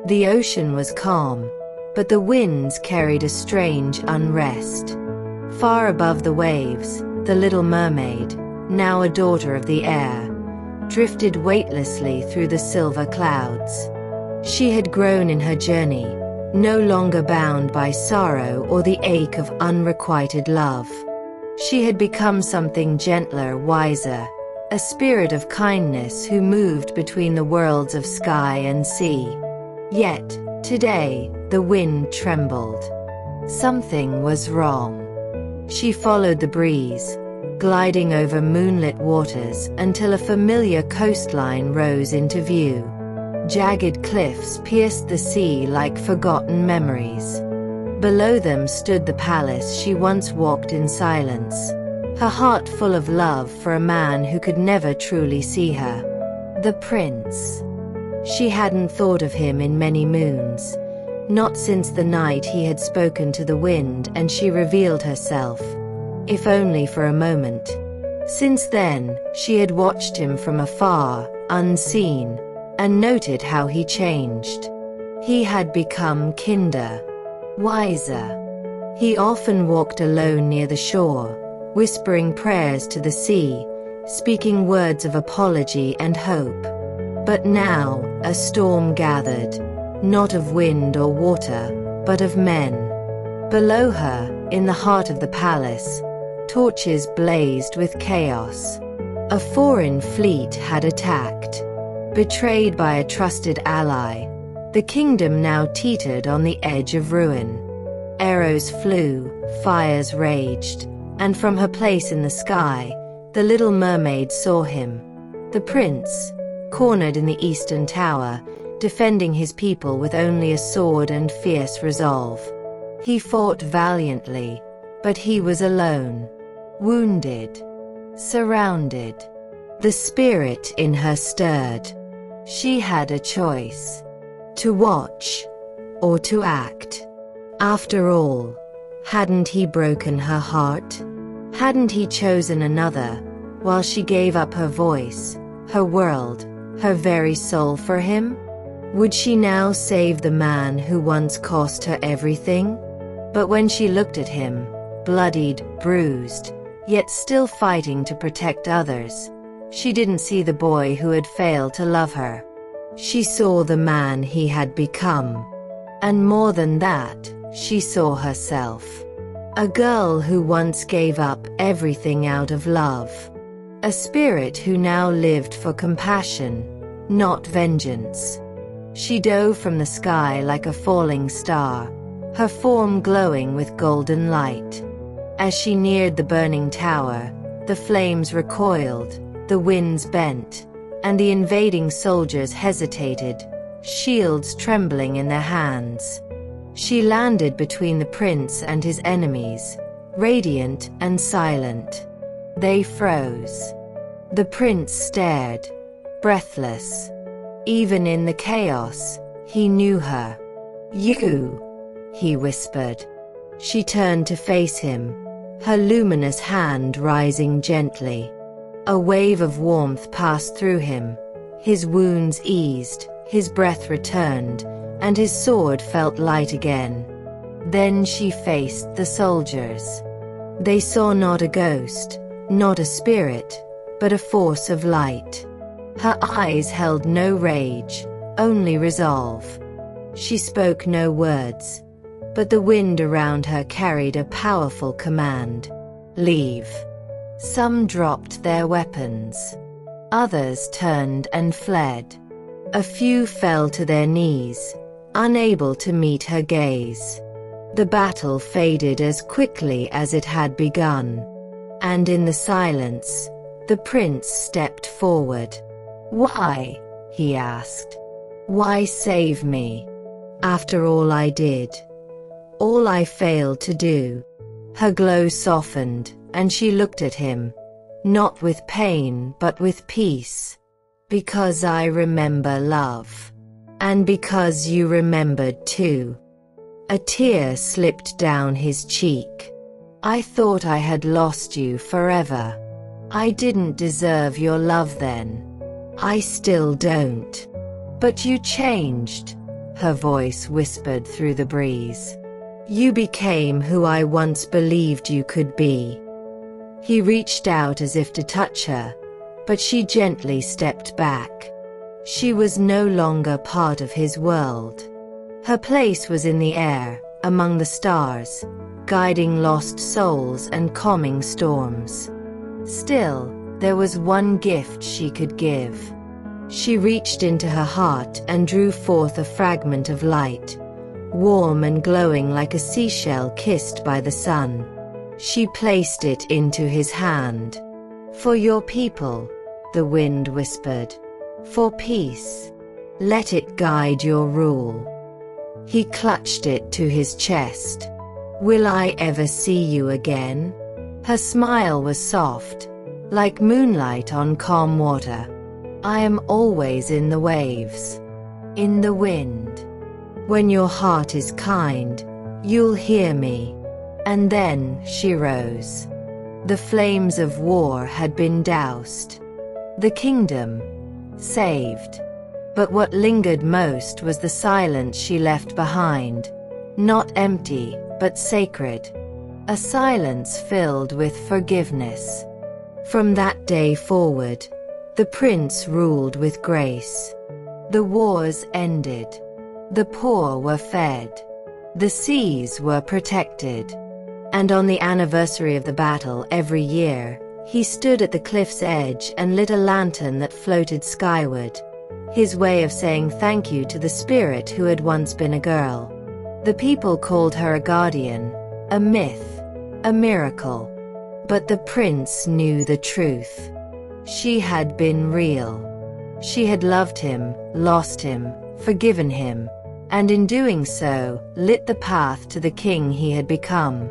The ocean was calm, but the winds carried a strange unrest. Far above the waves, the Little Mermaid, now a daughter of the air, drifted weightlessly through the silver clouds. She had grown in her journey, no longer bound by sorrow or the ache of unrequited love. She had become something gentler, wiser, a spirit of kindness who moved between the worlds of sky and sea. Yet, today, the wind trembled. Something was wrong. She followed the breeze, gliding over moonlit waters until a familiar coastline rose into view. Jagged cliffs pierced the sea like forgotten memories. Below them stood the palace she once walked in silence, her heart full of love for a man who could never truly see her. The prince. She hadn't thought of him in many moons, not since the night he had spoken to the wind and she revealed herself, if only for a moment. Since then, she had watched him from afar, unseen, and noted how he changed. He had become kinder, wiser. He often walked alone near the shore, whispering prayers to the sea, speaking words of apology and hope. But now, a storm gathered, not of wind or water, but of men. Below her, in the heart of the palace, torches blazed with chaos. A foreign fleet had attacked. Betrayed by a trusted ally, the kingdom now teetered on the edge of ruin. Arrows flew, fires raged, and from her place in the sky, the Little Mermaid saw him. The prince, cornered in the eastern tower, defending his people with only a sword and fierce resolve. He fought valiantly, but he was alone, wounded, surrounded. The spirit in her stirred. She had a choice: to watch, or to act. After all, hadn't he broken her heart? Hadn't he chosen another, while she gave up her voice, her world, her very soul for him? Would she now save the man who once cost her everything? But when she looked at him, bloodied, bruised, yet still fighting to protect others, she didn't see the boy who had failed to love her. She saw the man he had become. And more than that, she saw herself. A girl who once gave up everything out of love. A spirit who now lived for compassion, not vengeance. She dove from the sky like a falling star, her form glowing with golden light. As she neared the burning tower, the flames recoiled, the winds bent, and the invading soldiers hesitated, shields trembling in their hands. She landed between the prince and his enemies, radiant and silent. They froze. The prince stared, breathless. Even in the chaos, he knew her. "You," he whispered. She turned to face him, her luminous hand rising gently. A wave of warmth passed through him. His wounds eased, his breath returned, and his sword felt light again. Then she faced the soldiers. They saw not a ghost, not a spirit, but a force of light. Her eyes held no rage, only resolve. She spoke no words, but the wind around her carried a powerful command: leave. Some dropped their weapons. Others turned and fled. A few fell to their knees, unable to meet her gaze. The battle faded as quickly as it had begun. And in the silence, the prince stepped forward. "Why?" he asked. "Why save me? After all I did, all I failed to do." Her glow softened, and she looked at him, not with pain but with peace. "Because I remember love. And because you remembered too." A tear slipped down his cheek. "I thought I had lost you forever. I didn't deserve your love then. I still don't. But you changed." her voice whispered through the breeze. You became who I once believed you could be. He reached out as if to touch her, but she gently stepped back. She was no longer part of his world. Her place was in the air, among the stars, guiding lost souls and calming storms. Still, there was one gift she could give. She reached into her heart and drew forth a fragment of light, warm and glowing like a seashell kissed by the sun. She placed it into his hand. For your people, the wind whispered. For peace. Let it guide your rule. He clutched it to his chest. Will I ever see you again? Her smile was soft, like moonlight on calm water. I am always in the waves, in the wind. When your heart is kind, you'll hear me. And then she rose. The flames of war had been doused. The kingdom saved. But what lingered most was the silence she left behind. Not empty, but sacred. A silence filled with forgiveness. From that day forward, the prince ruled with grace. The wars ended. The poor were fed. The seas were protected. And on the anniversary of the battle every year, he stood at the cliff's edge and lit a lantern that floated skyward, his way of saying thank you to the spirit who had once been a girl. The people called her a guardian, a myth, a miracle. But the prince knew the truth. She had been real. She had loved him, lost him, forgiven him, and in doing so, lit the path to the king he had become.